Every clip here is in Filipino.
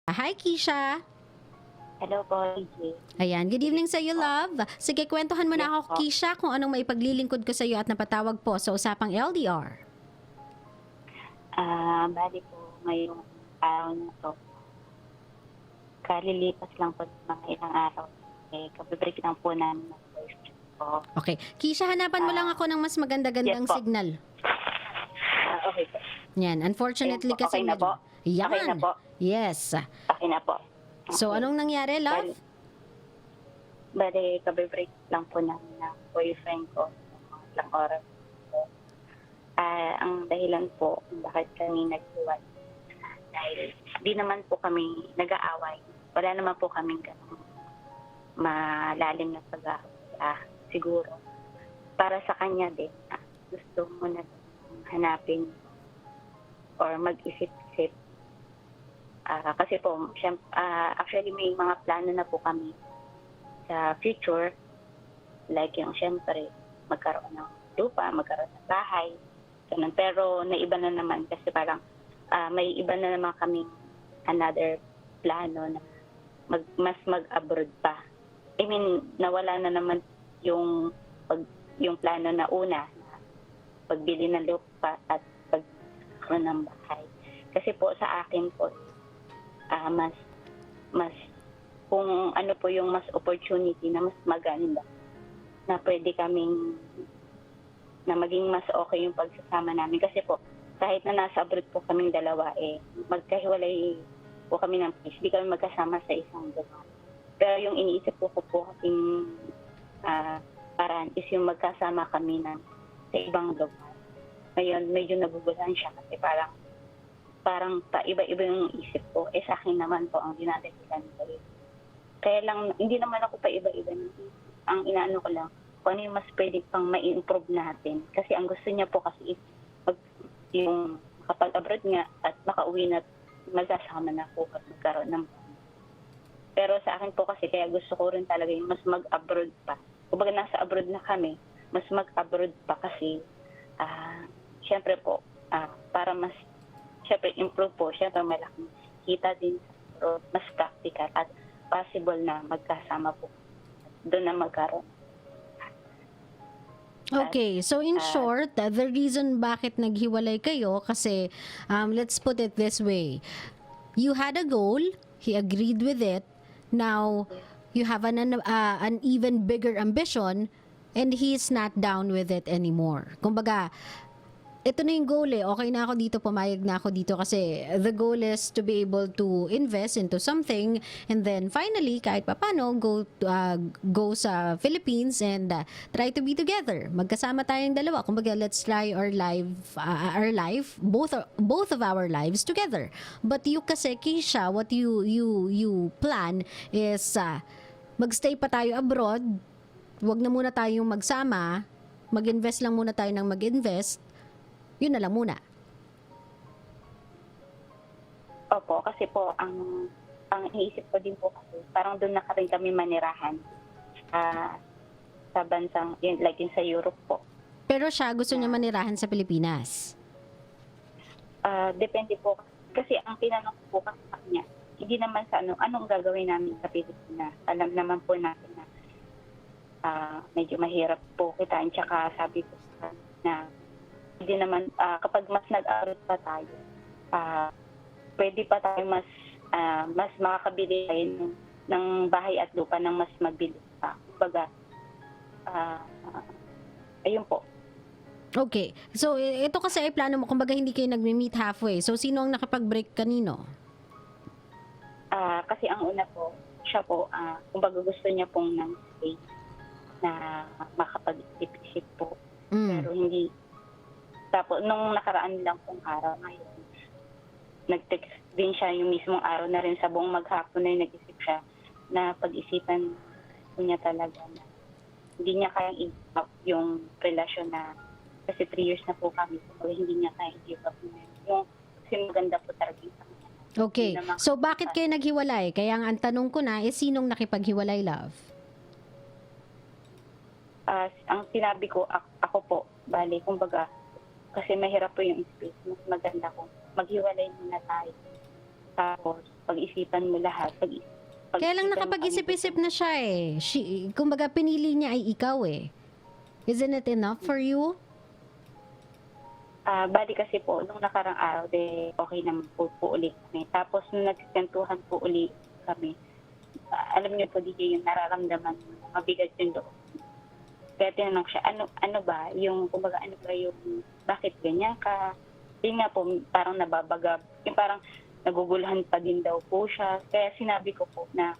Hi, Kisha. Hello po, EJ. Ayan, good evening sa iyo, love. Sige, kwentuhan mo na Yes ako, po. Kisha, kung anong maipaglilingkod ko sa iyo at napatawag po sa usapang LDR. Bali po ngayong araw na to, kalilipas lang po ng mga ilang araw. Kabibreak lang po namin ng boyfriend ko. Okay. Kisha, hanapan mo lang ako ng mas maganda-gandang Yes po. signal. Okay po. Yan, unfortunately Ayun po, kasi okay na po? Yan. Okay na po? Yes. Okay na po. So, Okay. anong nangyari, love? Bali, kabibreak lang po namin ng boyfriend ko ng mga ilang oras. Ang dahilan po kung bakit kami naghiwalay dahil di naman po kami nag-aaway. Wala naman po kaming ganung malalim na pag-aaway. Siguro, para sa kanya din, gusto mo na hanapin or mag-isip-isip. Kasi po, actually may mga plano na po kami sa future. Like yung syempre, magkaroon ng lupa, magkaroon ng bahay. Ganun. Pero naiba na naman kasi parang may iba na naman kaming another plano na mas mag-abroad pa. I mean, nawala na naman yung plano na una na pagbili ng lupa at pagkaroon ng bahay. Kasi po sa akin po, mas kung ano po yung mas opportunity na mas maganda na pwede kaming na maging mas okay yung pagsasama namin. Kasi po, kahit na nasa abroad po kaming dalawa, magkahiwalay po kami ng place. Hindi kami magkasama sa isang lugar. Pero yung iniisip ko po aking paraan is yung magkasama kami sa ibang lugar. Ngayon, medyo naguguluhan siya kasi parang iba-iba yung isip ko. Sa akin naman po ang dinadahilan ko. Kaya lang, hindi naman ako pa iba-iba. Ang inaano ko lang, kung ano yung mas pwede pang ma-improve natin. Kasi ang gusto niya po kasi is yung kapag abroad nga at makauwi na magkasama na po at magkaroon ng bahay. Pero sa akin po kasi kaya gusto ko rin talaga yung mas mag-abroad pa. Kumbaga nasa abroad na kami, mas mag-abroad pa kasi syempre po, para mas syempre improve po, syempre malaking kita din pero mas practical at possible na magkasama po. Doon na magkaroon. Okay, so in short, the reason bakit naghiwalay kayo kasi let's put it this way. You had a goal, he agreed with it. Now you have an even bigger ambition and he's not down with it anymore. Kumbaga, ito na yung goal okay na ako dito, pumayag na ako dito kasi the goal is to be able to invest into something and then finally, kahit papano, go sa Philippines and try to be together. Magkasama tayong dalawa. Kumbaga, let's try our life, both of our lives together. But you kasi, Kisha, what you plan is magstay pa tayo abroad, wag na muna tayong magsama, mag-invest lang muna tayo ng mag-invest. Yun na lang muna. Opo, kasi po, ang iniisip ko din po kasi, parang doon na rin kami manirahan sa bansang, like yun sa Europe po. Pero siya gusto niya manirahan sa Pilipinas. Depende po. Kasi ang tinanong ko po kasi sa kanya, hindi naman sa anong gagawin namin sa Pilipinas. Alam naman po natin na medyo mahirap po kitain. Tsaka sabi ko sa kanya na hindi naman, kapag mas nag-abroad pa tayo, pwede pa tayo mas makakabili tayo ng bahay at lupa ng mas mabilis pa. Kumbaga, ayun po. Okay. So, ito kasi ay plano mo. Kumbaga, hindi kayo nagme-meet halfway. So, sino ang nakipag-break kanino? Kasi ang una po, siya po, kumbaga gusto niya pong ng space na makapag-isip-isip po. Pero hindi. Tapos, nung nakaraan lang pong araw ngayon, nag-text din siya yung mismong araw na rin sa buong maghapon na nag-isip siya na pag-isipan po niya talaga na hindi niya kayang i-give up yung relasyon na kasi 3 years na po kami. So, hindi niya kayang i-give up yung kasi maganda po talaga yung sa kanya. Okay. So, bakit kayo naghiwalay? Kaya ang tanong ko na, sinong nakipaghiwalay, love? Ang sinabi ko, ako po, bali, kumbaga, kasi mahirap po yung space. Mas maganda kung maghiwalay muna tayo. Tapos, pag-isipan mo lahat. Kaya lang pag-isipan mo nakapag-isip-isip na siya eh. Kumbaga pinili niya ay ikaw eh. Isn't it enough for you? Bali kasi po, nung nakarang araw, okay naman po ulit kami. Tapos nung nagsikentuhan po ulit kami, alam niyo po, DJ, yung nararamdaman mo, mabigat yung loob. Kaya tinanong siya, ano ba, kumbaga, ano ba yung, bakit ganyan ka? Yun nga po, parang nababaga, yung parang naguguluhan pa din daw po siya. Kaya sinabi ko po na,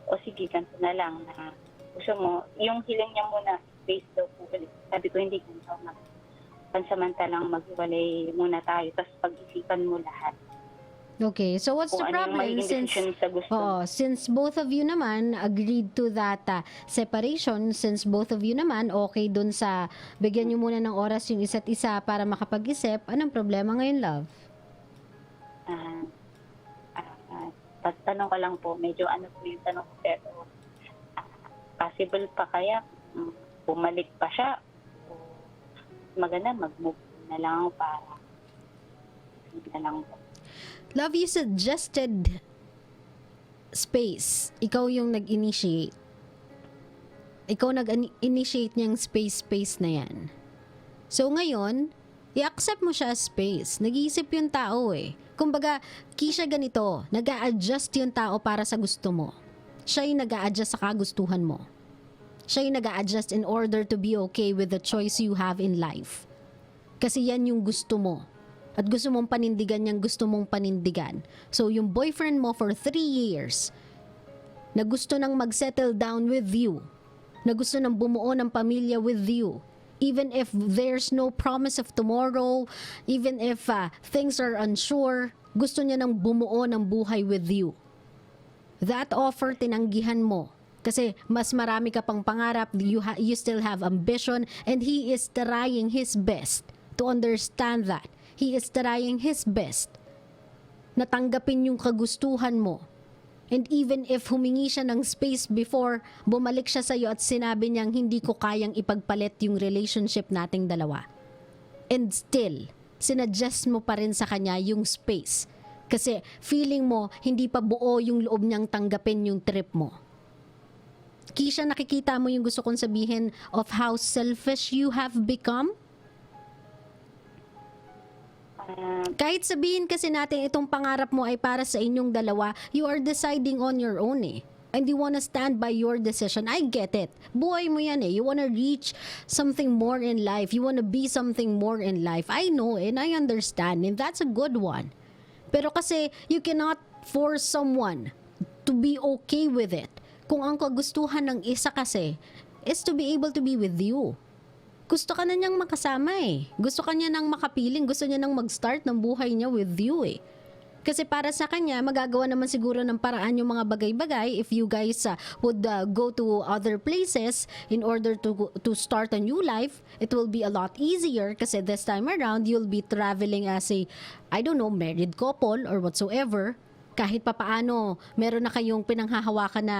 o sige, ganito na lang, na gusto mo, yung hiling niya muna, space daw po ulit. Sabi ko, hindi ganito, pansamantalang maghiwalay muna tayo, tapos pag-isipan mo lahat. Okay, so what's the Kung ano yung problem? magiging desisyon sa gusto mo. Since both of you naman agreed to that separation, since both of you naman okay dun sa bigyan nyo muna ng oras yung isa't isa para makapag-isip, anong problema ngayon, love? Tanong ko lang po, medyo ano po yung tanong ko, pero possible pa kaya bumalik pa siya? O maganda, mag-move na lang para na lang po. Love, you suggested space. Ikaw yung nag-initiate. Ikaw nag-initiate niyang space na yan. So ngayon, i-accept mo siya as space. Nag-iisip yung tao eh. Kumbaga, Kisha ganito, nag-a-adjust yung tao para sa gusto mo. Siya yung nag-a-adjust sa kagustuhan mo. Siya yung nag-a-adjust in order to be okay with the choice you have in life. Kasi yan yung gusto mo. At gusto mong panindigan yung gusto mong panindigan. So, yung boyfriend mo for 3 years, na gusto nang mag-settle down with you, na gusto nang bumuo ng pamilya with you, even if there's no promise of tomorrow, even if things are unsure, gusto niya nang bumuo ng buhay with you. That offer, tinanggihan mo. Kasi mas marami ka pang pangarap, you still have ambition, and he is trying his best to understand that. He is trying his best na tanggapin yung kagustuhan mo. And even if humingi siya ng space before, bumalik siya sa'yo at sinabi niyang hindi ko kayang ipagpalit yung relationship nating dalawa. And still, sinuggest mo pa rin sa kanya yung space. Kasi feeling mo, hindi pa buo yung loob niyang tanggapin yung trip mo. Kisha, nakikita mo yung gusto kong sabihin of how selfish you have become? Kahit sabihin kasi natin itong pangarap mo ay para sa inyong dalawa, you are deciding on your own eh. And you wanna stand by your decision. I get it. Buhay mo yan eh. You wanna reach something more in life. You wanna be something more in life. I know and I understand and that's a good one. Pero kasi you cannot force someone to be okay with it. Kung ang kagustuhan ng isa kasi is to be able to be with you. Gusto ka na niyang makasama eh. Gusto ka niya nang makapiling. Gusto niya nang mag-start ng buhay niya with you eh. Kasi para sa kanya, magagawa naman siguro ng paraan yung mga bagay-bagay if you guys would go to other places in order to start a new life. It will be a lot easier kasi this time around, you'll be traveling as a, I don't know, married couple or whatsoever. Kahit papaano, meron na kayong pinanghahawakan na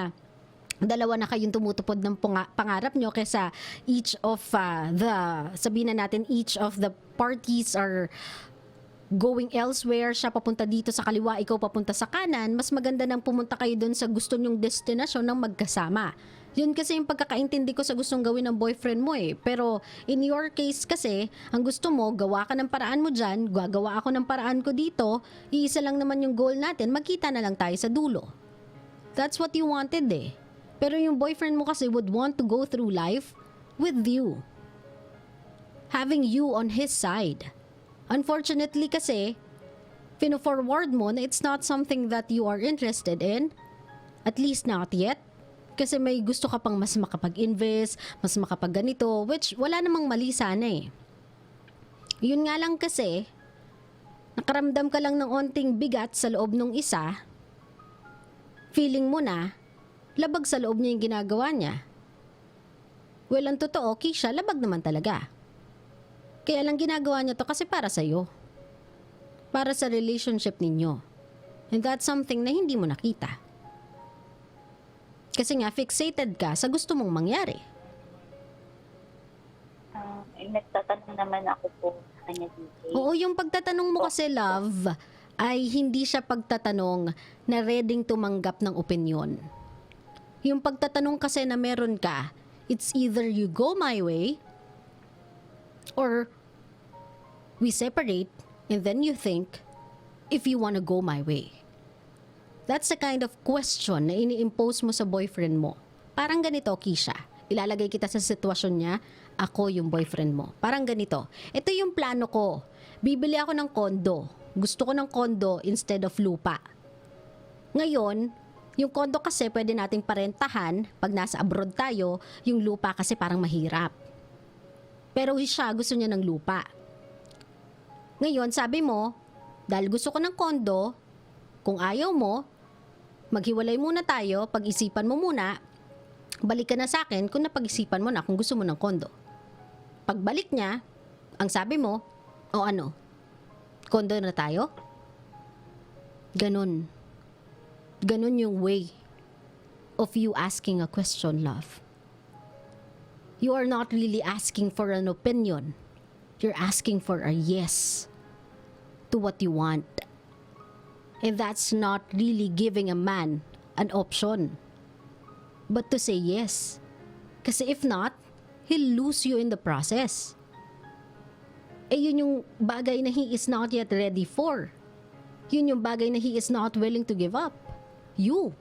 dalawa na kayong tumutupod ng pangarap nyo kesa each of sabihin na natin, each of the parties are going elsewhere, siya papunta dito sa kaliwa, ikaw papunta sa kanan, mas maganda nang pumunta kayo dun sa gusto nyong destinasyon ng magkasama. Yun kasi yung pagkakaintindi ko sa gustong gawin ng boyfriend mo eh. Pero in your case kasi, ang gusto mo, gawa ka ng paraan mo dyan, gagawa ako ng paraan ko dito, iisa lang naman yung goal natin, magkita na lang tayo sa dulo. That's what you wanted eh. Pero yung boyfriend mo kasi would want to go through life with you. Having you on his side. Unfortunately kasi, pino-forward mo na it's not something that you are interested in. At least not yet. Kasi may gusto ka pang mas makapag-invest, mas makapag-ganito, which wala namang mali sana eh. Yun nga lang kasi, nakaramdam ka lang ng onting bigat sa loob ng isa, feeling mo na, labag sa loob niya yung ginagawa niya. Well, ang totoo, Kisha, labag naman talaga. Kaya lang ginagawa niya to kasi para sa'yo. Para sa relationship ninyo. And that's something na hindi mo nakita. Kasi nga, fixated ka sa gusto mong mangyari. Nagtatanong naman ako po sa kanya dito. Oo, yung pagtatanong mo kasi, love, ay hindi siya pagtatanong na reading tumanggap ng opinyon. Yung pagtatanong kasi na meron ka, it's either you go my way or we separate and then you think if you wanna go my way. That's the kind of question na ini-impose mo sa boyfriend mo. Parang ganito, Kisha. Ilalagay kita sa sitwasyon niya, ako yung boyfriend mo. Parang ganito. Ito yung plano ko. Bibili ako ng kondo. Gusto ko ng kondo instead of lupa. Ngayon, yung kondo kasi pwede nating parentahan pag nasa abroad tayo, yung lupa kasi parang mahirap. Pero siya gusto niya ng lupa. Ngayon, sabi mo, dahil gusto ko ng kondo, kung ayaw mo, maghiwalay muna tayo, pag-isipan mo muna, balik ka na sa akin kung napag-isipan mo na kung gusto mo ng kondo. Pagbalik niya, ang sabi mo, o ano, kondo na tayo? Ganon. Ganon yung way of you asking a question, love. You are not really asking for an opinion. You're asking for a yes to what you want. And that's not really giving a man an option, but to say yes. Kasi if not, he'll lose you in the process. Eh yun yung bagay na he is not yet ready for. Yun yung bagay na he is not willing to give up. You.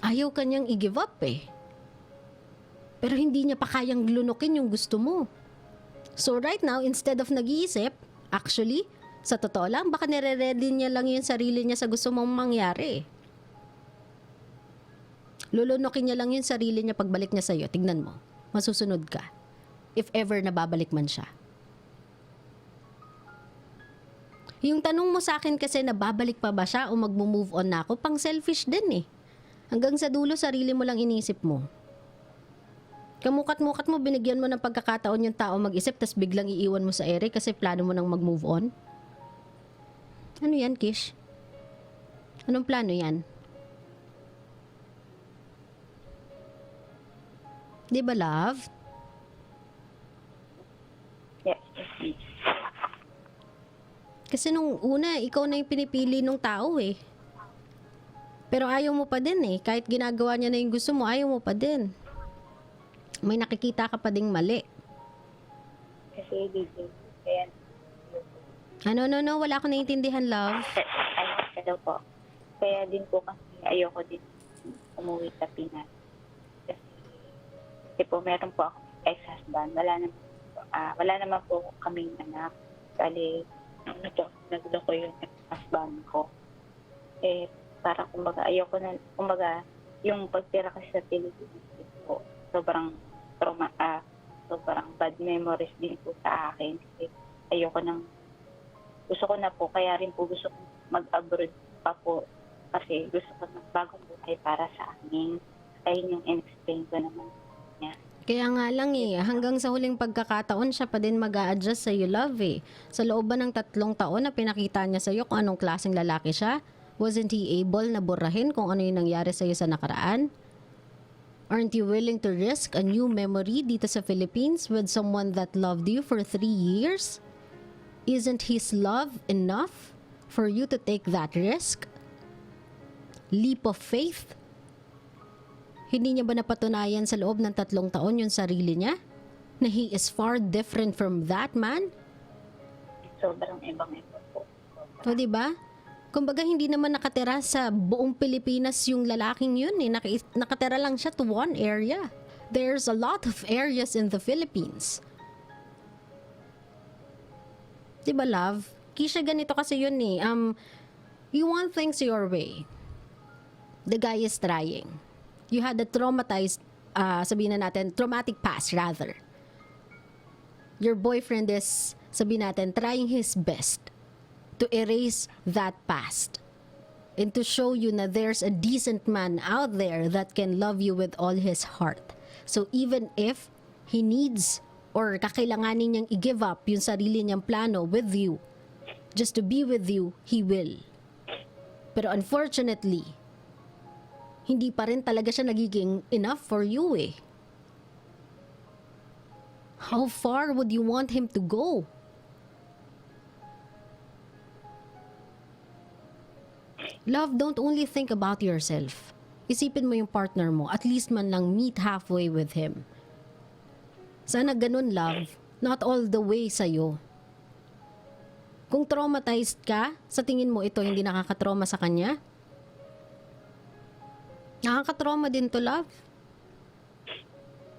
Ayaw kanyang i-give up eh. Pero hindi niya pa kayang lunukin yung gusto mo. So right now, instead of nag-iisip, actually, sa totoo lang, baka nire-ready niya lang yung sarili niya sa gusto mong mangyari. Lulunukin niya lang yung sarili niya pagbalik niya sa'yo. Tignan mo. Masusunod ka. If ever nababalik man siya. Yung tanong mo sa akin kasi nababalik pa ba siya o magmo-move on na ako, pang selfish din eh. Hanggang sa dulo, sarili mo lang inisip mo. Kamukat-mukat mo, binigyan mo ng pagkakataon yung tao mag-isip, tas biglang iiwan mo sa ere kasi plano mo nang mag-move on. Ano yan, Kish? Anong plano yan? Di ba, love? Yes. Kasi nung una, ikaw na yung pinipili nung tao eh. Pero ayaw mo pa din eh. Kahit ginagawa niya na yung gusto mo, ayaw mo pa din. May nakikita ka pa ding mali. Kasi dito, kaya No, wala akong naiintindihan, love. Hello po. Kaya din po kasi ayoko din umuwi sa Pinas. Kasi po meron po ako ex-husband. Wala naman po kaming anak. Bali, nagloko yung ex-husband ko. Eh, para ayoko na, yung pagtira kasi sa Pilipinas po, sobrang bad memories din po sa akin. Kasi gusto ko na po, kaya rin po gusto ko mag-abroad pa po kasi gusto ko ng bagong buhay para sa amin. Ayun yung in-explain ko naman niya. Kaya nga lang eh, hanggang sa huling pagkakataon siya pa din mag-a-adjust sa'yo, love eh. Sa loob ba ng 3 taon na pinakita niya sa'yo kung anong klaseng lalaki siya? Wasn't he able na burahin kung ano yung nangyari sa'yo sa nakaraan? Aren't you willing to risk a new memory dito sa Philippines with someone that loved you for 3 years? Isn't his love enough for you to take that risk? Leap of faith? Hindi niya ba napatunayan sa loob ng 3 taon yung sarili niya? Na he is far different from that man? Sobrang ibang-iba po. O diba? Kumbaga hindi naman nakatira sa buong Pilipinas yung lalaking yun eh. Nakatira lang siya to one area. There's a lot of areas in the Philippines. Diba, love? Kisha, ganito kasi yun eh. You want things your way. The guy is trying. You had a traumatic past rather. Your boyfriend is, sabihin natin, trying his best to erase that past and to show you na there's a decent man out there that can love you with all his heart. So even if he needs or kakailanganin niyang i-give up yung sarili niyang plano with you, just to be with you, he will. Pero unfortunately, hindi pa rin talaga siya nagiging enough for you eh. How far would you want him to go? Love, don't only think about yourself. Isipin mo yung partner mo. At least man lang meet halfway with him. Sana ganun, love. Not all the way sa'yo. Kung traumatized ka, sa tingin mo ito hindi nakakatrauma sa kanya? Nakakatrauma din to, love.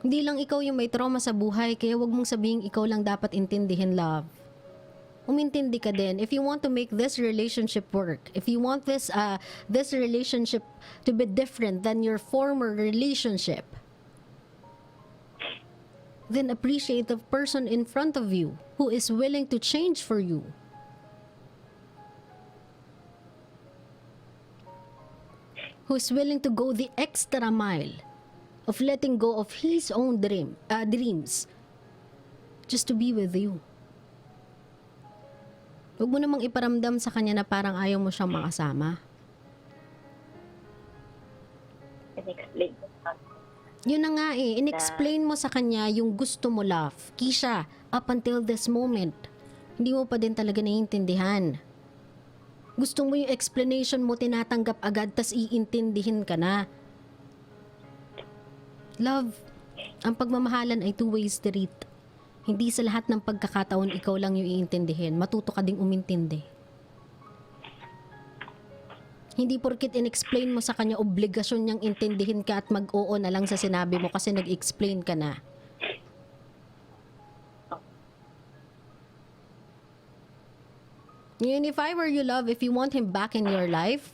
Hindi lang ikaw yung may trauma sa buhay, kaya wag mong sabihing ikaw lang dapat intindihin, love. Umintindi ka din. If you want to make this relationship work, if you want this relationship to be different than your former relationship, then appreciate the person in front of you who is willing to change for you. Who is willing to go the extra mile of letting go of his own dreams just to be with you. Huwag mo namang iparamdam sa kanya na parang ayaw mo siyang makasama. In-explain ko sa Yun na nga eh, in-explain mo sa kanya yung gusto mo, love. Kisha, up until this moment, hindi mo pa din talaga naiintindihan. Gusto mo yung explanation mo, tinatanggap agad, tas iintindihin ka na. Love, ang pagmamahalan ay two-way street. Hindi sa lahat ng pagkakataon ikaw lang yung iintindihin. Matuto ka ding umintindi. Hindi porkit in-explain mo sa kanya, obligasyon niyang intindihin ka at mag-oo na lang sa sinabi mo kasi nag-explain ka na. Yun, if I were you, love, if you want him back in your life,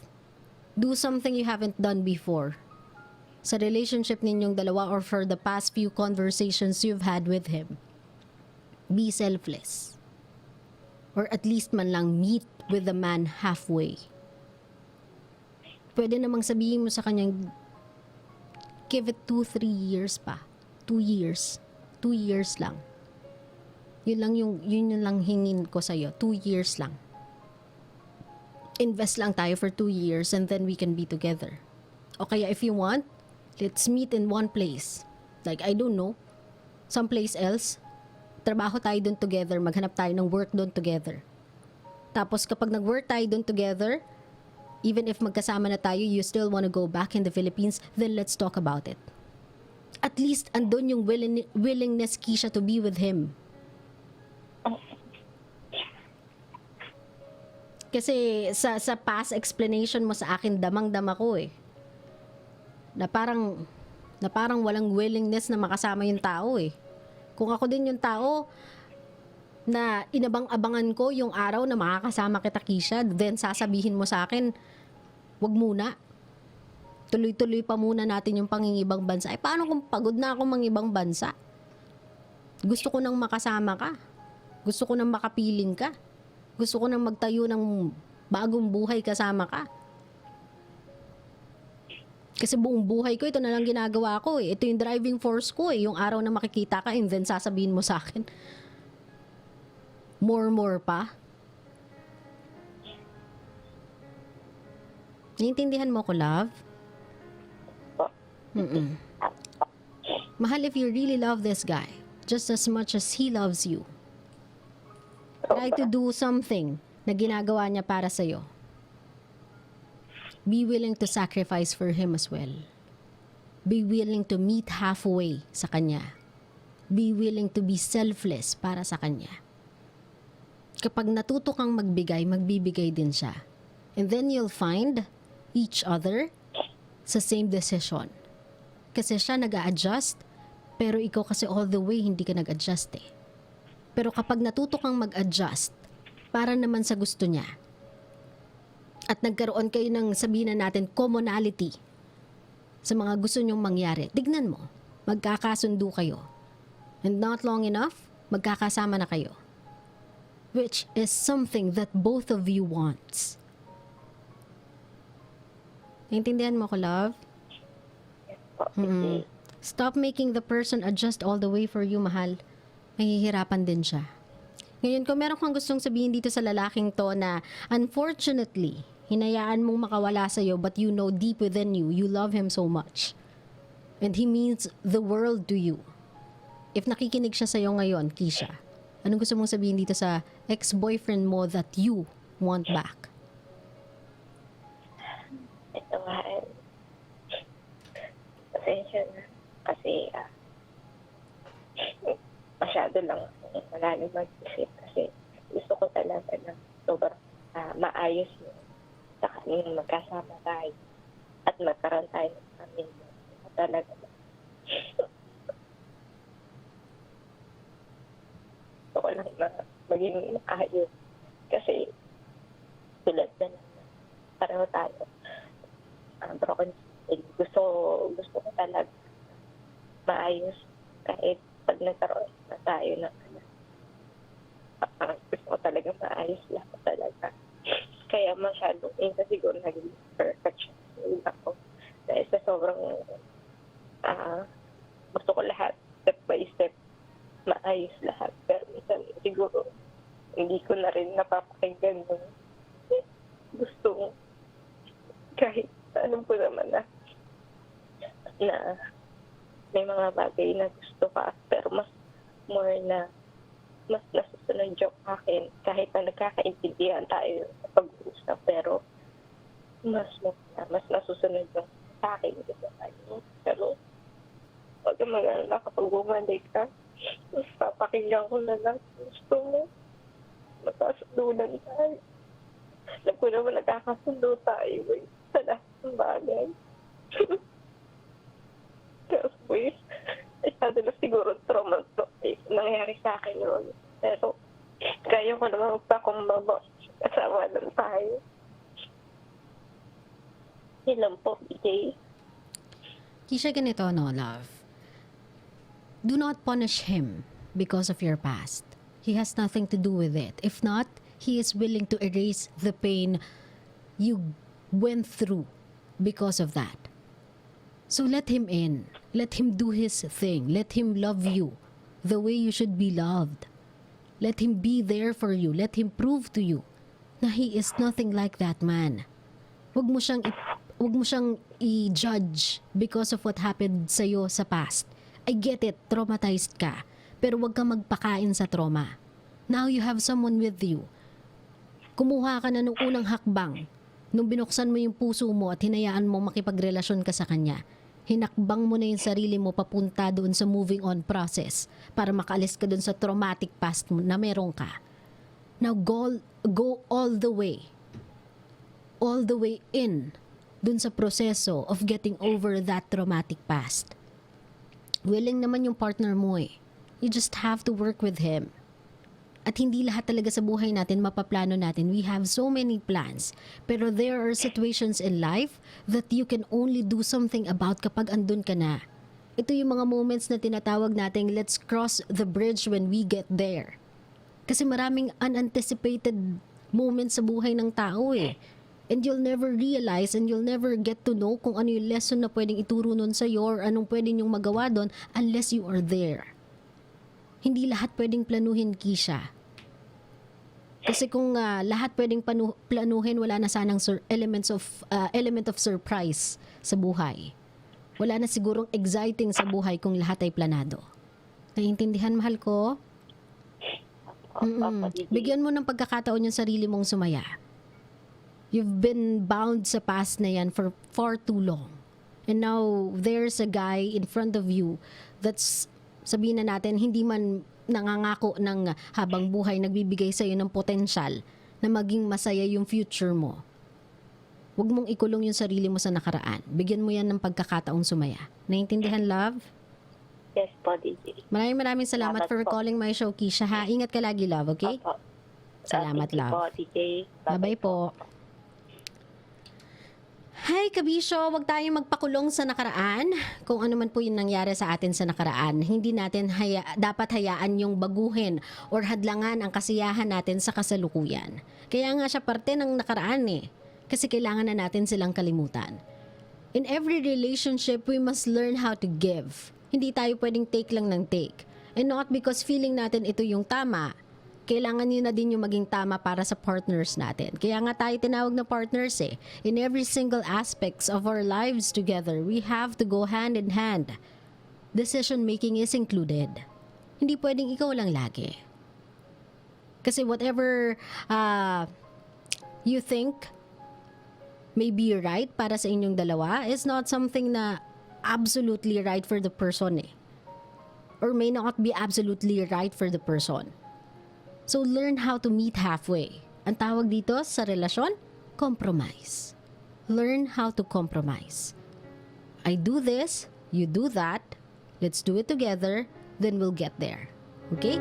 do something you haven't done before. Sa relationship ninyong dalawa or for the past few conversations you've had with him. Be selfless. Or at least man lang meet with the man halfway. Pwede namang sabihin mo sa kanyang, give it 2-3 years pa. 2 years. 2 years lang. Yun lang hingin ko sa'yo. 2 years lang. Invest lang tayo for 2 years and then we can be together. O kaya if you want, let's meet in one place. Like, I don't know, someplace else. Trabaho tayo dun together, maghanap tayo ng work dun together. Tapos kapag nag-work tayo dun together, even if magkasama na tayo, you still wanna go back in the Philippines, then let's talk about it. At least andun yung willingness, Kisha, to be with him. Kasi sa past explanation mo sa akin, damang-dama ko eh. Na parang walang willingness na makasama yung tao eh. Kung ako din yung tao na inabang-abangan ko yung araw na makakasama kita, Kisha, then sasabihin mo sa akin, wag muna. Tuloy-tuloy pa muna natin yung pangingibang bansa. Eh, paano kung pagod na ako mangibang bansa? Gusto ko nang makasama ka. Gusto ko nang makapiling ka. Gusto ko nang magtayo ng bagong buhay kasama ka. Kasi buong buhay ko, ito na lang ginagawa ko eh. Ito yung driving force ko eh. Yung araw na makikita ka and then sasabihin mo sa akin, more pa. Naiintindihan mo ko, love? Mm-mm. Mahal, if you really love this guy, just as much as he loves you, try to do something na ginagawa niya para sa'yo. Be willing to sacrifice for him as well. Be willing to meet halfway sa kanya. Be willing to be selfless para sa kanya. Kapag natuto kang magbigay, magbibigay din siya. And then you'll find each other sa same decision. Kasi siya nag-a-adjust, pero ikaw kasi all the way hindi ka nag-adjust eh. Pero kapag natuto kang mag-adjust, para naman sa gusto niya, at nagkaroon kayo ng sabihin na natin commonality sa mga gusto nyong mangyari, tignan mo, magkakasundo kayo. And not long enough, magkakasama na kayo. Which is something that both of you wants. Naintindihan mo ko, love? Mm-mm. Stop making the person adjust all the way for you, mahal. Mahihirapan din siya. Ngayon, kung meron kang gustong sabihin dito sa lalaking to na unfortunately, hinayaan mong makawala sa'yo but you know deep within you, you love him so much. And he means the world to you. If nakikinig siya sa'yo ngayon, Kisha, anong gusto mong sabihin dito sa ex-boyfriend mo that you want back? pasensya na. Kasi masyado lang akong malalim mag-isip kasi gusto ko talaga na sobrang maayos yun. Saka yung magkasama tayo at magkaroon tayo ng pamilya. Talaga. Gusto ko lang na maging maayos. Kasi tulad na lang na pareho tayo. Broken family. Gusto ko talaga maayos kahit pag nagkaroon na tayo ng gusto ko talaga maayos lang talaga. Kaya masyadong siguro naging perfectionist ako. Dahil sa sobrang gusto ko lahat step by step maayos lahat. Pero minsan siguro hindi ko na rin napapakinggan yung gusto kahit alam ko naman na may mga bagay na gusto ka pero mas nasusunod yung akin kahit na nagkakaintindihan tayo sa pag-uusap pero mas nasusunod yung sa akin gusto tayo. Pero wag kang mag-alala kapag bumalik ka mas papakinggan ko na lang gusto mo magkasundunan tayo. Alam ko naman nagkakasundo tayo sa lahat ng bagay. Kasi boys, masyado na siguro traumatic nangyari sa akin yun. Pero kaya ko naman magpakumbaba. Kasama lang tayo. Yun lang po, BJ. Kisha, ganito, no, love. Do not punish him because of your past. He has nothing to do with it. If not, he is willing to erase the pain you went through because of that. So let him in. Let him do his thing. Let him love you the way you should be loved. Let him be there for you. Let him prove to you na he is nothing like that man. Huwag mo siyang i-judge because of what happened sa'yo sa past. I get it, traumatized ka. Pero huwag kang magpakain sa trauma. Now you have someone with you. Kumuha ka na nung unang hakbang. Nung binuksan mo yung puso mo at hinayaan mo makipagrelasyon ka sa kanya. Hinakbang mo na yung sarili mo papunta doon sa moving on process para makaalis ka doon sa traumatic past mo na meron ka. Now go all the way. All the way in doon sa proseso of getting over that traumatic past. Willing naman yung partner mo eh. You just have to work with him. At hindi lahat talaga sa buhay natin mapaplano natin. We have so many plans. Pero there are situations in life that you can only do something about kapag andun ka na. Ito yung mga moments na tinatawag nating let's cross the bridge when we get there. Kasi maraming unanticipated moments sa buhay ng tao eh. And you'll never realize and you'll never get to know kung ano yung lesson na pwedeng ituro nun sa'yo or anong pwedeng yung magawa doon unless you are there. Hindi lahat pwedeng planuhin, Kisha. Kasi kung lahat pwedeng planuhin, wala na sanang element of surprise sa buhay. Wala na sigurong exciting sa buhay kung lahat ay planado. Naiintindihan, mahal ko? Bigyan mo ng pagkakataon yung sarili mong sumaya. You've been bound sa past na yan for far too long. And now, there's a guy in front of you that's, sabihin na natin, hindi man nangangako ng habang buhay, nagbibigay sa'yo ng potensyal na maging masaya yung future mo. Huwag mong ikulong yung sarili mo sa nakaraan. Bigyan mo yan ng pagkakataong sumaya. Naintindihan, love? Yes po, DJ. Maraming salamat Salamat for po. calling my show, Kisha, ha? Ingat ka lagi, love, okay? Opo. Salamat, Thank you love. po, DJ. Bye-bye po. Hi, kabisyo! Huwag tayong magpakulong sa nakaraan. Kung ano man po yung nangyari sa atin sa nakaraan, hindi natin dapat hayaan yung baguhin or hadlangan ang kasiyahan natin sa kasalukuyan. Kaya nga siya parte ng nakaraan eh. Kasi kailangan na natin silang kalimutan. In every relationship, we must learn how to give. Hindi tayo pwedeng take lang ng take. And not because feeling natin ito yung tama, kailangan yun na din yung maging tama para sa partners natin. Kaya nga tayo tinawag na partners eh. In every single aspects of our lives together, we have to go hand in hand. Decision making is included. Hindi pwedeng ikaw lang lagi. Kasi whatever you think may be right para sa inyong dalawa is not something na absolutely right for the person eh. Or may not be absolutely right for the person. So learn how to meet halfway. Ang tawag dito sa relasyon, compromise. Learn how to compromise. I do this, you do that, let's do it together, then we'll get there. Okay?